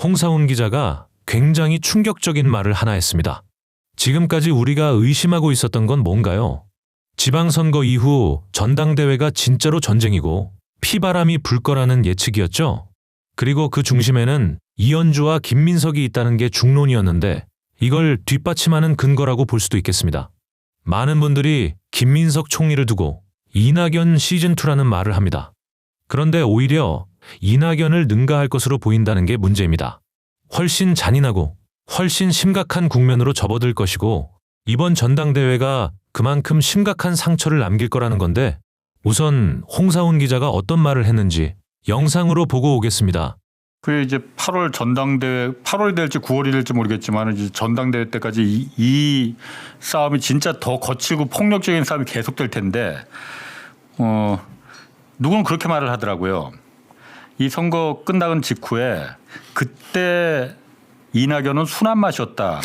홍사훈 기자가 굉장히 충격적인 말을 하나 했습니다. 지금까지 우리가 의심하고 있었던 건 뭔가요? 지방선거 이후 전당대회가 진짜로 전쟁이고 피바람이 불 거라는 예측이었죠. 그리고 그 중심에는 이현주와 김민석이 있다는 게 중론이었는데 이걸 뒷받침하는 근거라고 볼 수도 있겠습니다. 많은 분들이 김민석 총리를 두고 이낙연 시즌2라는 말을 합니다. 그런데 오히려 이낙연을 능가할 것으로 보인다는 게 문제입니다. 훨씬 잔인하고 훨씬 심각한 국면으로 접어들 것이고 이번 전당대회가 그만큼 심각한 상처를 남길 거라는 건데 우선 홍사훈 기자가 어떤 말을 했는지 영상으로 보고 오겠습니다. 그 이제 8월 전당대회 8월이 될지 9월이 될지 모르겠지만 이제 전당대회 때까지 이 싸움이 진짜 더 거칠고 폭력적인 싸움이 계속될 텐데 누구는 그렇게 말을 하더라고요. 이 선거 끝나간 직후에 그때 이낙연은 순한 맛이었다.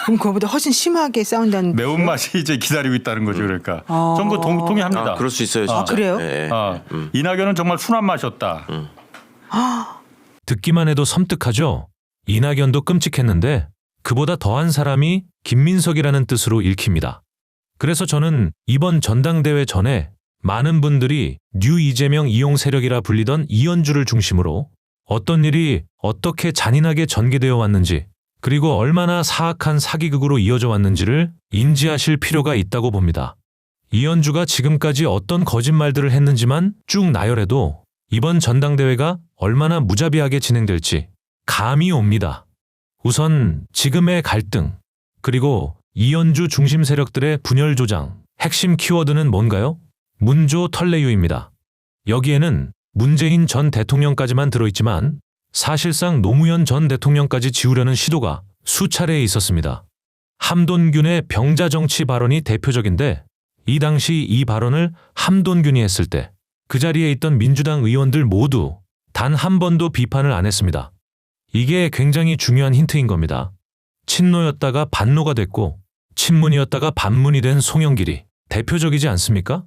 그럼 그거보다 훨씬 심하게 싸운다는 매운맛이 이제 기다리고 있다는 거죠. 그러니까 전 그거 동의합니다. 그럴 수 있어요. 진짜. 그래요? 네. 이낙연은 정말 순한 맛이었다. 듣기만 해도 섬뜩하죠. 이낙연도 끔찍했는데 그보다 더한 사람이 김민석이라는 뜻으로 읽힙니다. 그래서 저는 이번 전당대회 전에 많은 분들이 뉴 이재명 이용 세력이라 불리던 이현주를 중심으로 어떤 일이 어떻게 잔인하게 전개되어 왔는지 그리고 얼마나 사악한 사기극으로 이어져 왔는지를 인지하실 필요가 있다고 봅니다. 이현주가 지금까지 어떤 거짓말들을 했는지만 쭉 나열해도 이번 전당대회가 얼마나 무자비하게 진행될지 감이 옵니다. 우선 지금의 갈등, 그리고 이현주 중심 세력들의 분열 조장, 핵심 키워드는 뭔가요? 문조 털레유입니다. 여기에는 문재인 전 대통령까지만 들어있지만 사실상 노무현 전 대통령까지 지우려는 시도가 수차례 있었습니다. 함돈균의 병자정치 발언이 대표적인데 이 당시 이 발언을 함돈균이 했을 때 그 자리에 있던 민주당 의원들 모두 단 한 번도 비판을 안 했습니다. 이게 굉장히 중요한 힌트인 겁니다. 친노였다가 반노가 됐고 친문이었다가 반문이 된 송영길이 대표적이지 않습니까?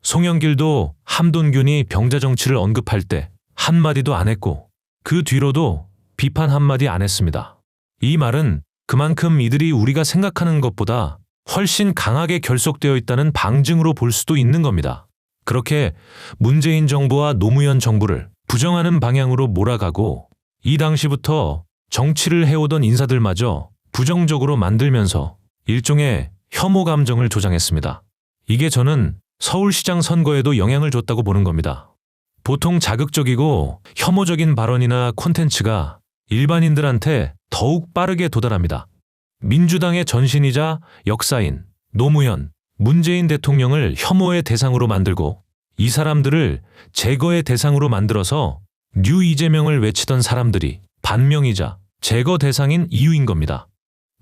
송영길도 함돈균이 병자정치를 언급할 때 한마디도 안 했고 그 뒤로도 비판 한마디 안 했습니다. 이 말은 그만큼 이들이 우리가 생각하는 것보다 훨씬 강하게 결속되어 있다는 방증으로 볼 수도 있는 겁니다. 그렇게 문재인 정부와 노무현 정부를 부정하는 방향으로 몰아가고 이 당시부터 정치를 해오던 인사들마저 부정적으로 만들면서 일종의 혐오 감정을 조장했습니다. 이게 저는 서울시장 선거에도 영향을 줬다고 보는 겁니다. 보통 자극적이고 혐오적인 발언이나 콘텐츠가 일반인들한테 더욱 빠르게 도달합니다. 민주당의 전신이자 역사인 노무현, 문재인 대통령을 혐오의 대상으로 만들고 이 사람들을 제거의 대상으로 만들어서 뉴 이재명을 외치던 사람들이 반명이자 제거 대상인 이유인 겁니다.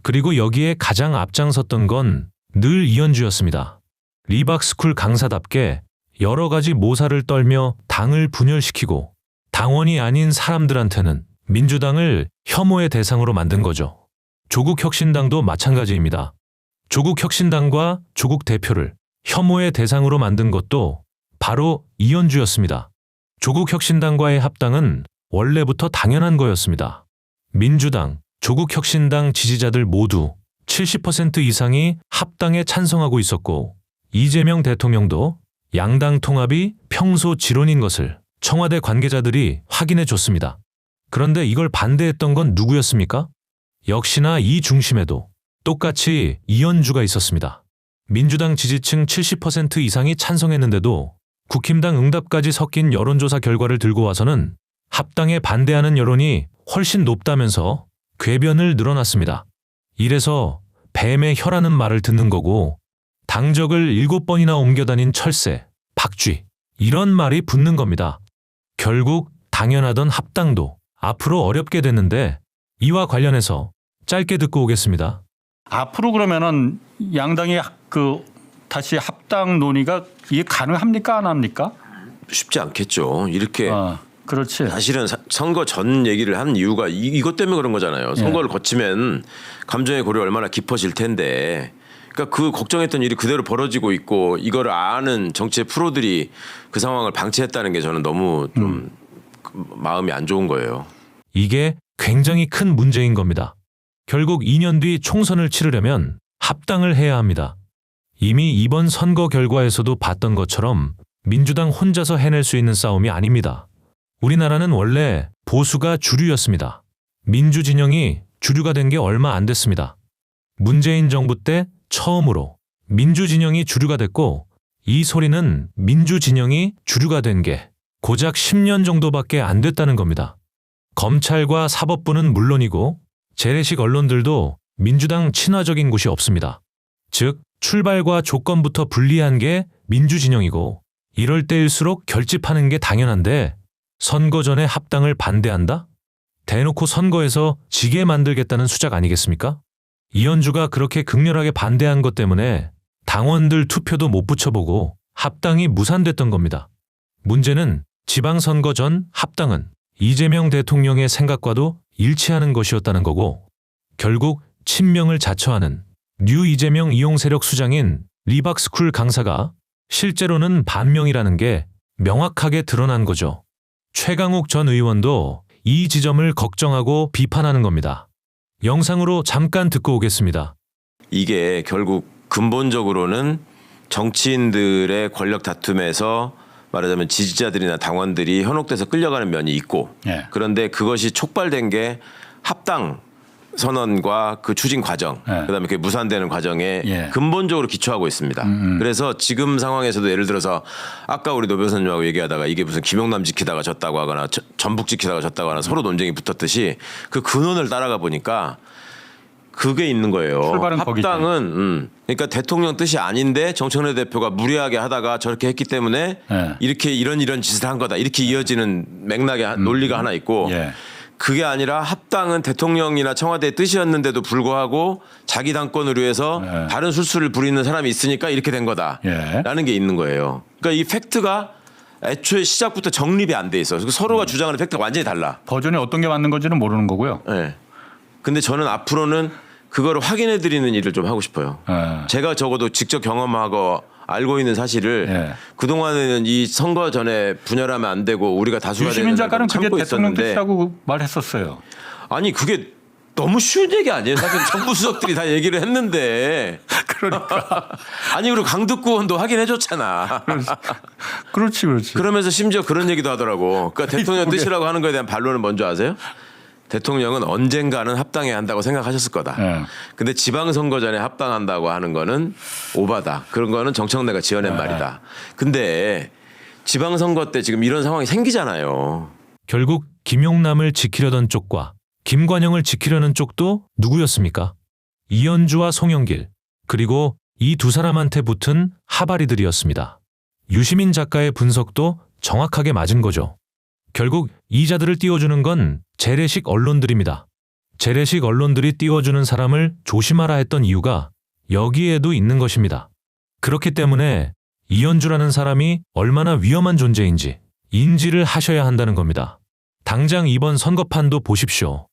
그리고 여기에 가장 앞장섰던 건 늘 이현주였습니다. 리박스쿨 강사답게 여러 가지 모사를 떨며 당을 분열시키고 당원이 아닌 사람들한테는 민주당을 혐오의 대상으로 만든 거죠. 조국혁신당도 마찬가지입니다. 조국혁신당과 조국 대표를 혐오의 대상으로 만든 것도 바로 이현주였습니다. 조국혁신당과의 합당은 원래부터 당연한 거였습니다. 민주당, 조국혁신당 지지자들 모두 70% 이상이 합당에 찬성하고 있었고 이재명 대통령도 양당 통합이 평소 지론인 것을 청와대 관계자들이 확인해 줬습니다. 그런데 이걸 반대했던 건 누구였습니까? 역시나 이 중심에도 똑같이 이현주가 있었습니다. 민주당 지지층 70% 이상이 찬성했는데도 국힘당 응답까지 섞인 여론조사 결과를 들고 와서는 합당에 반대하는 여론이 훨씬 높다면서 궤변을 늘어났습니다. 이래서 뱀의 혀라는 말을 듣는 거고 당적을 7번이나 옮겨다닌 철새, 박쥐 이런 말이 붙는 겁니다. 결국 당연하던 합당도 앞으로 어렵게 됐는데 이와 관련해서 짧게 듣고 오겠습니다. 앞으로 그러면은 양당이 다시 합당 논의가 이게 가능합니까 안 합니까? 쉽지 않겠죠. 이렇게 그렇지. 사실은 선거 전 얘기를 한 이유가 이것 때문에 그런 거잖아요. 선거를 거치면 감정의 골이 얼마나 깊어질 텐데. 그러니까 그 걱정했던 일이 그대로 벌어지고 있고 이걸 아는 정치의 프로들이 그 상황을 방치했다는 게 저는 너무 좀 마음이 안 좋은 거예요. 이게 굉장히 큰 문제인 겁니다. 결국 2년 뒤 총선을 치르려면 합당을 해야 합니다. 이미 이번 선거 결과에서도 봤던 것처럼 민주당 혼자서 해낼 수 있는 싸움이 아닙니다. 우리나라는 원래 보수가 주류였습니다. 민주진영이 주류가 된 게 얼마 안 됐습니다. 문재인 정부 때 처음으로 민주진영이 주류가 됐고 이 소리는 민주진영이 주류가 된 게 고작 10년 정도밖에 안 됐다는 겁니다. 검찰과 사법부는 물론이고 재래식 언론들도 민주당 친화적인 곳이 없습니다. 즉 출발과 조건부터 불리한 게 민주진영이고 이럴 때일수록 결집하는 게 당연한데 선거 전에 합당을 반대한다? 대놓고 선거에서 지게 만들겠다는 수작 아니겠습니까? 이현주가 그렇게 극렬하게 반대한 것 때문에 당원들 투표도 못 붙여보고 합당이 무산됐던 겁니다. 문제는 지방선거 전 합당은 이재명 대통령의 생각과도 일치하는 것이었다는 거고 결국 친명을 자처하는 뉴 이재명 이용 세력 수장인 리박스쿨 강사가 실제로는 반명이라는 게 명확하게 드러난 거죠. 최강욱 전 의원도 이 지점을 걱정하고 비판하는 겁니다. 영상으로 잠깐 듣고 오겠습니다. 이게 결국 근본적으로는 정치인들의 권력 다툼에서 말하자면 지지자들이나 당원들이 현혹돼서 끌려가는 면이 있고 예. 그런데 그것이 촉발된 게 합당 선언과 그 추진 과정, 예. 그다음에 그게 무산되는 과정에 예. 근본적으로 기초하고 있습니다. 그래서 지금 상황에서도 예를 들어서 아까 우리 노 변호사님하고 얘기하다가 이게 무슨 김용남 지키다가 졌다고 하거나 전북 지키다가 졌다고 하나 서로 논쟁이 붙었듯이 그 근원을 따라가 보니까 그게 있는 거예요. 출발은 거기죠. 합당은 그러니까 대통령 뜻이 아닌데 정청래 대표가 무리하게 하다가 저렇게 했기 때문에 예. 이렇게 이런 짓을 한 거다. 이렇게 이어지는 맥락의 논리가 하나 있고 예. 그게 아니라 합당은 대통령이나 청와대의 뜻이었는데도 불구하고 자기 당권을 위해서 예. 다른 술수를 부리는 사람이 있으니까 이렇게 된 거다라는 게 있는 거예요. 그러니까 이 팩트가 애초에 시작부터 정립이 안 돼 있어. 서로가 주장하는 팩트가 완전히 달라. 버전이 어떤 게 맞는 건지는 모르는 거고요. 네. 근데 저는 앞으로는 그거를 확인해 드리는 일을 좀 하고 싶어요. 예. 제가 적어도 직접 경험하고 알고 있는 사실을 예. 그동안에는 이 선거 전에 분열하면 안 되고 우리가 다수가 유시민 되는 작가는 그게 참고 대통령 있었는데 뜻이라고 말했었어요. 아니 그게 너무 쉬운 얘기 아니에요? 사실 정부 수석들이 다 얘기를 했는데 그러니까. 아니 그리고 강덕구 의원도 확인해 줬잖아. 그렇지. 그러면서 심지어 그런 얘기도 하더라고. 그러니까 대통령 그게- 뜻이라고 하는 거에 대한 반론은 뭔지 아세요? 대통령은 언젠가는 합당해야 한다고 생각하셨을 거다. 예. 근데 지방선거 전에 합당한다고 하는 거는 오바다. 그런 거는 정청래가 지어낸 말이다. 근데 지방선거 때 지금 이런 상황이 생기잖아요. 결국 김용남을 지키려던 쪽과 김관영을 지키려는 쪽도 누구였습니까? 이현주와 송영길, 그리고 이 두 사람한테 붙은 하바리들이었습니다. 유시민 작가의 분석도 정확하게 맞은 거죠. 결국 이자들을 띄워주는 건 재래식 언론들입니다. 재래식 언론들이 띄워주는 사람을 조심하라 했던 이유가 여기에도 있는 것입니다. 그렇기 때문에 이현주라는 사람이 얼마나 위험한 존재인지 인지를 하셔야 한다는 겁니다. 당장 이번 선거판도 보십시오.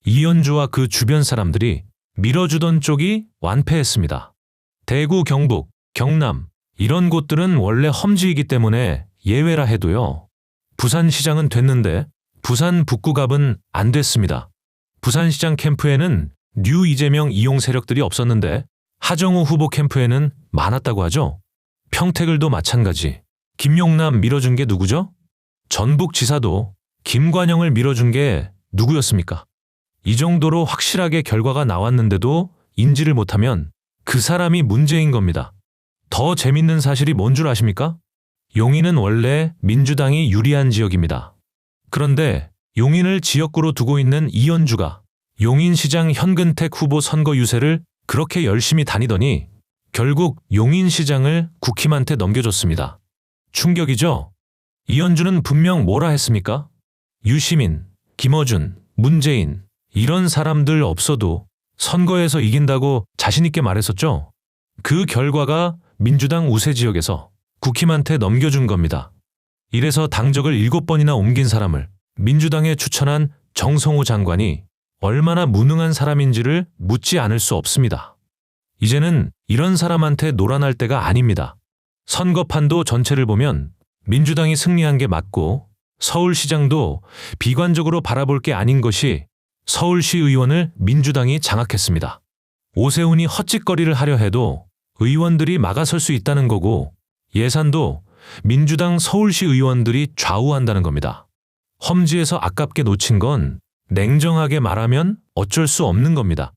이현주와 그 주변 사람들이 밀어주던 쪽이 완패했습니다. 대구, 경북, 경남 이런 곳들은 원래 험지이기 때문에 예외라 해도요. 부산시장은 됐는데 부산 북구갑은 안 됐습니다. 부산시장 캠프에는 뉴 이재명 이용 세력들이 없었는데 하정우 후보 캠프에는 많았다고 하죠. 평택을도 마찬가지. 김용남 밀어준 게 누구죠? 전북지사도 김관영을 밀어준 게 누구였습니까? 이 정도로 확실하게 결과가 나왔는데도 인지를 못하면 그 사람이 문제인 겁니다. 더 재밌는 사실이 뭔 줄 아십니까? 용인은 원래 민주당이 유리한 지역입니다. 그런데 용인을 지역구로 두고 있는 이현주가 용인시장 현근택 후보 선거 유세를 그렇게 열심히 다니더니 결국 용인시장을 국힘한테 넘겨줬습니다. 충격이죠? 이현주는 분명 뭐라 했습니까? 유시민, 김어준, 문재인 이런 사람들 없어도 선거에서 이긴다고 자신있게 말했었죠? 그 결과가 민주당 우세 지역에서 국힘한테 넘겨준 겁니다. 이래서 당적을 7번이나 옮긴 사람을 민주당에 추천한 정성호 장관이 얼마나 무능한 사람인지를 묻지 않을 수 없습니다. 이제는 이런 사람한테 놀아날 때가 아닙니다. 선거판도 전체를 보면 민주당이 승리한 게 맞고 서울시장도 비관적으로 바라볼 게 아닌 것이 서울시 의원을 민주당이 장악했습니다. 오세훈이 헛짓거리를 하려 해도 의원들이 막아설 수 있다는 거고 예산도 민주당 서울시 의원들이 좌우한다는 겁니다. 험지에서 아깝게 놓친 건 냉정하게 말하면 어쩔 수 없는 겁니다.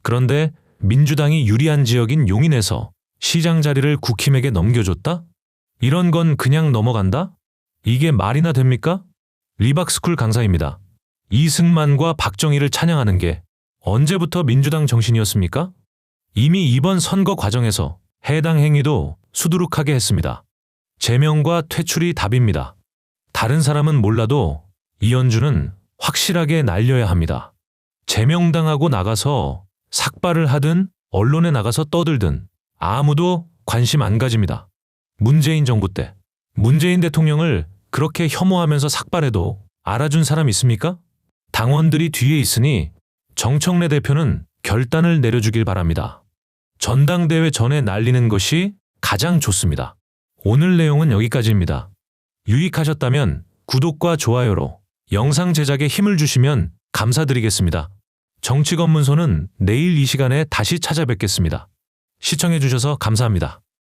그런데 민주당이 유리한 지역인 용인에서 시장 자리를 국힘에게 넘겨줬다? 이런 건 그냥 넘어간다? 이게 말이나 됩니까? 리박스쿨 강사입니다. 이승만과 박정희를 찬양하는 게 언제부터 민주당 정신이었습니까? 이미 이번 선거 과정에서 해당 행위도 수두룩하게 했습니다. 제명과 퇴출이 답입니다. 다른 사람은 몰라도 이현주는 확실하게 날려야 합니다. 제명당하고 나가서 삭발을 하든 언론에 나가서 떠들든 아무도 관심 안 가집니다. 문재인 정부 때 문재인 대통령을 그렇게 혐오하면서 삭발해도 알아준 사람 있습니까? 당원들이 뒤에 있으니 정청래 대표는 결단을 내려주길 바랍니다. 전당대회 전에 날리는 것이 가장 좋습니다. 오늘 내용은 여기까지입니다. 유익하셨다면 구독과 좋아요로 영상 제작에 힘을 주시면 감사드리겠습니다. 정치검문소는 내일 이 시간에 다시 찾아뵙겠습니다. 시청해 주셔서 감사합니다.